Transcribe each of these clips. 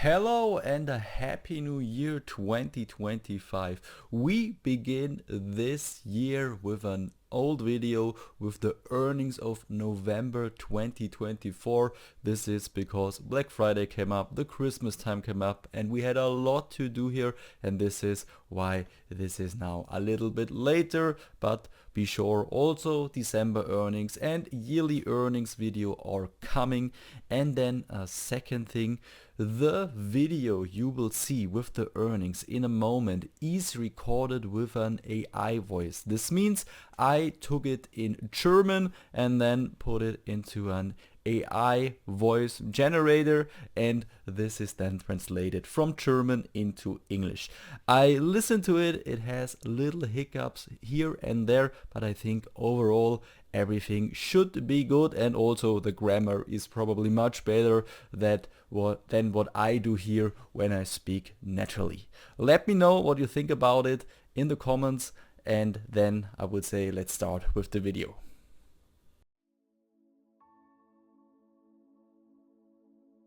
Hello and a happy new year 2025. We begin this year with an old video with the earnings of November 2024. This is because Black Friday came up, the Christmas time came up, and we had a lot to do here, and this is why this is now a little bit later. But be sure also December earnings and yearly earnings video are coming. And then a second thing, the video you will see with the earnings in a moment is recorded with an AI voice. This means I took it in German and then put it into an AI voice generator, and this is then translated from German into English. I listened to it, it has little hiccups here and there, but I think overall everything should be good, and also the grammar is probably much better than what I do here when I speak naturally. Let me know what you think about it in the comments, and then I would say let's start with the video.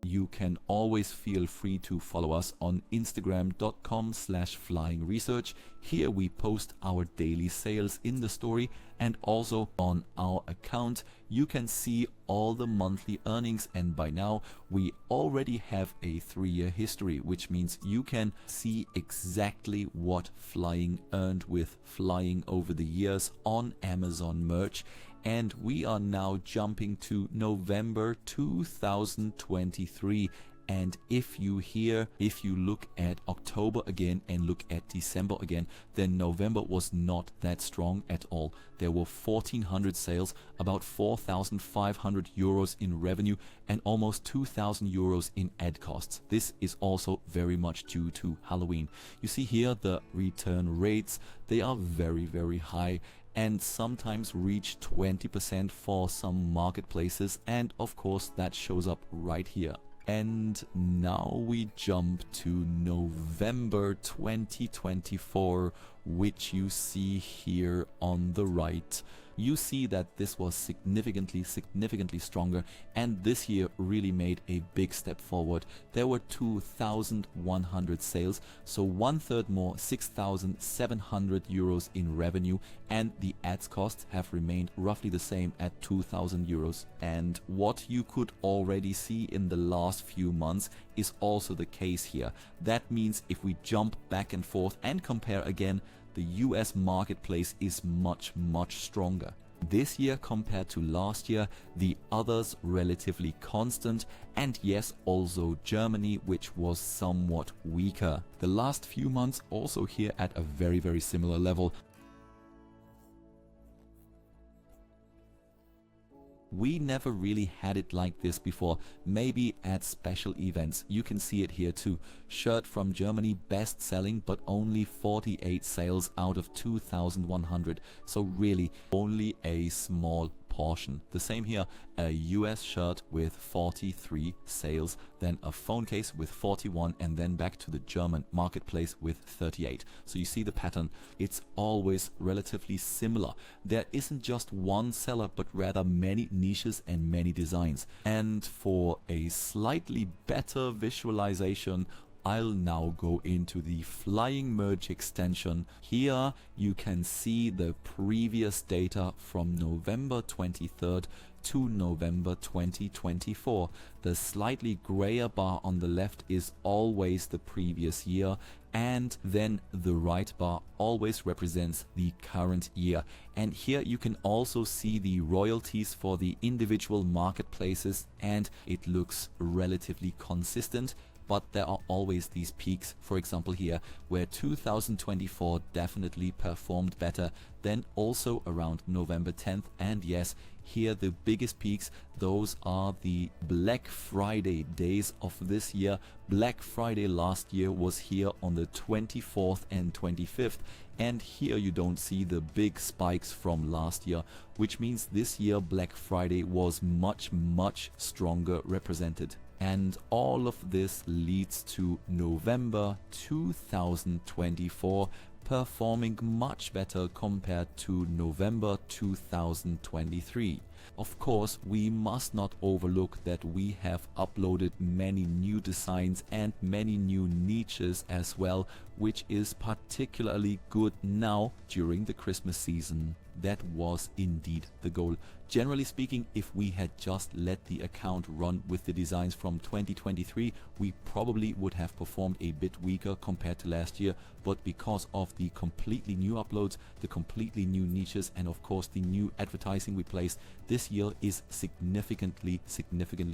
You can always feel free to follow us on instagram.com/flyingresearch. Here we post our daily sales in the story, and also on our account you can see all the monthly earnings, and by now we already have a 3-year history, which means you can see exactly what Flying earned with flying over the years on Amazon merch. And we are now jumping to November 2023. And if you look at October again and look at December again, then November was not that strong at all. There were 1,400 sales, about 4,500 euros in revenue, and almost 2,000 euros in ad costs. This is also very much due to Halloween. You see here the return rates, they are very, very high, and sometimes reach 20% for some marketplaces, and of course that shows up right here. And now we jump to November 2024, which you see here on the right. You see that this was significantly stronger, and this year really made a big step forward. There were 2,100 sales, so 1/3 more, 6,700 euros in revenue, and the ads costs have remained roughly the same at 2,000 euros. And what you could already see in the last few months is also the case here. That means if we jump back and forth and compare again, the US marketplace is much stronger. This year compared to last year, the others relatively constant, and yes, also Germany, which was somewhat weaker. The last few months also here at a very similar level. We never really had it like this before, maybe at special events. You can see it here too. Shirt from Germany, best selling, but only 48 sales out of 2,100. So really only a small portion. The same here, a US shirt with 43 sales, then a phone case with 41, and then back to the German marketplace with 38. So you see the pattern, it's always relatively similar. There isn't just one seller, but rather many niches and many designs. And for a slightly better visualization, I'll now go into the Flying merch extension. Here you can see the previous data from November 23rd to November 2024. The slightly grayer bar on the left is always the previous year, and then the right bar always represents the current year. And here you can also see the royalties for the individual marketplaces, and it looks relatively consistent. But there are always these peaks, for example here, where 2024 definitely performed better than also around November 10th. And yes, here the biggest peaks, those are the Black Friday days of this year. Black Friday last year was here on the 24th and 25th, and here you don't see the big spikes from last year, which means this year Black Friday was much stronger represented. And all of this leads to November 2024 performing much better compared to November 2023. Of course, we must not overlook that we have uploaded many new designs and many new niches as well, which is particularly good now during the Christmas season. That was indeed the goal. Generally speaking, if we had just let the account run with the designs from 2023, we probably would have performed a bit weaker compared to last year, but because of the completely new uploads, the completely new niches, and of course the new advertising we placed, this year is significantly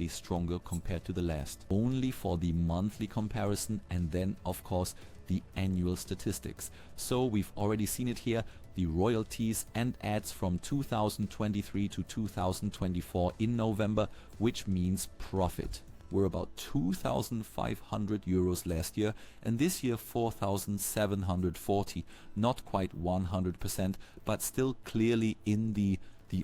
stronger compared to the last. Only for the monthly comparison, and then of course the annual statistics. So we've already seen it here, the royalties and ads from 2023 to 2024 in November, which means profit. Were about 2,500 euros last year, and this year 4,740. Not quite 100%, but still clearly in the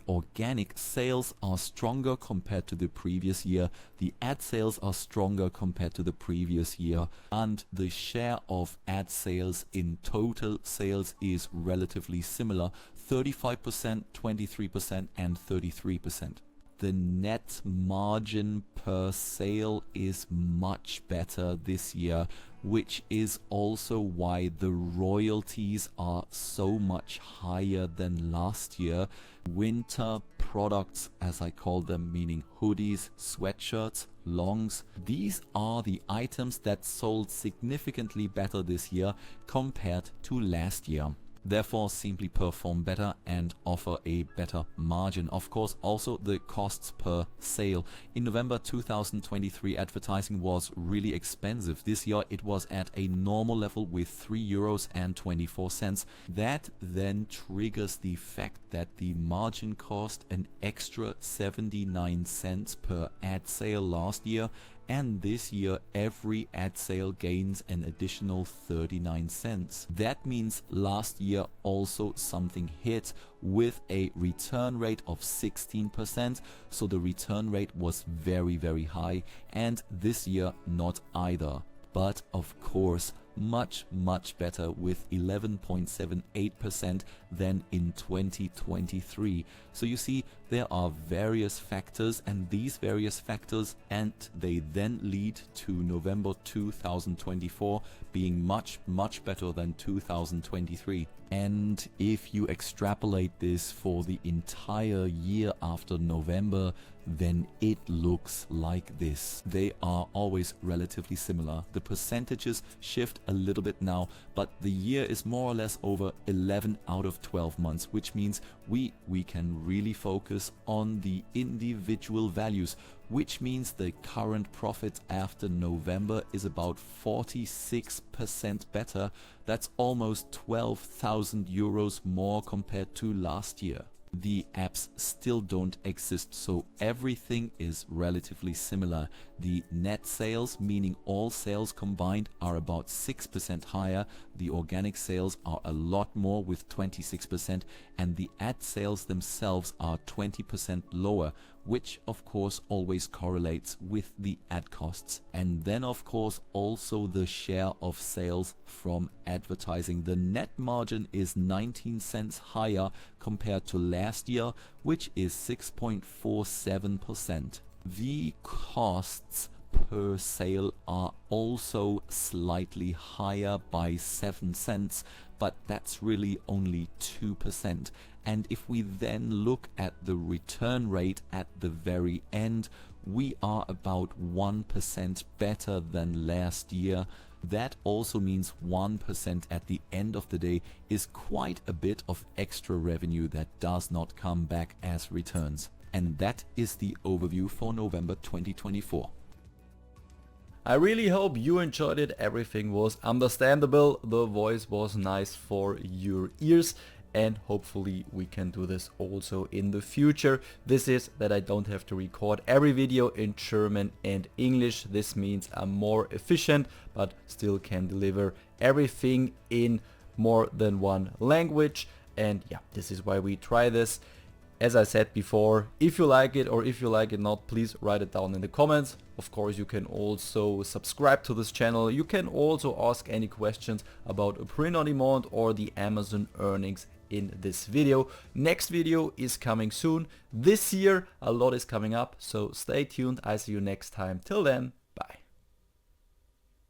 organic sales are stronger compared to the previous year, the ad sales are stronger compared to the previous year, and the share of ad sales in total sales is relatively similar, 35%, 23% and 33%. The net margin per sale is much better this year, which is also why the royalties are so much higher than last year. Winter products, as I call them, meaning hoodies, sweatshirts, longs, these are the items that sold significantly better this year compared to last year. Therefore simply perform better and offer a better margin. Of course, also the costs per sale. In November 2023, advertising was really expensive. This year it was at a normal level with €3.24. That then triggers the fact that the margin cost an extra 79 cents per ad sale last year, and this year every ad sale gains an additional 39 cents. That means last year also something hit with a return rate of 16%, so the return rate was very high, and this year not either. But of course much better with 11.78% than in 2023. So you see, there are various factors, and these various factors, and they then lead to November 2024 being much better than 2023. And if you extrapolate this for the entire year after November, then it looks like this. They are always relatively similar. The percentages shift a little bit now, but the year is more or less over 11 out of 12 months, which means we can really focus on the individual values, which means the current profit after November is about 46% better. That's almost 12,000 euros more compared to last year. The apps still don't exist, so everything is relatively similar. The net sales, meaning all sales combined, are about 6% higher. The organic sales are a lot more with 26%, and the ad sales themselves are 20% lower, which of course always correlates with the ad costs. And then of course also the share of sales from advertising. The net margin is 19 cents higher compared to last year, which is 6.47%. The costs per sale are also slightly higher by 7 cents, but that's really only 2%. And if we then look at the return rate at the very end, we are about 1% better than last year. That also means 1% at the end of the day is quite a bit of extra revenue that does not come back as returns. And that is the overview for November 2024. I really hope you enjoyed it. Everything was understandable. The voice was nice for your ears. And hopefully we can do this also in the future. This is that I don't have to record every video in German and English. This means I'm more efficient, but still can deliver everything in more than one language. And yeah, this is why we try this. As I said before, if you like it or if you like it not, please write it down in the comments. Of course, you can also subscribe to this channel. You can also ask any questions about a print on demand or the Amazon earnings in this video. Next video is coming soon. This year a lot is coming up, so stay tuned. I see you next time. Till then.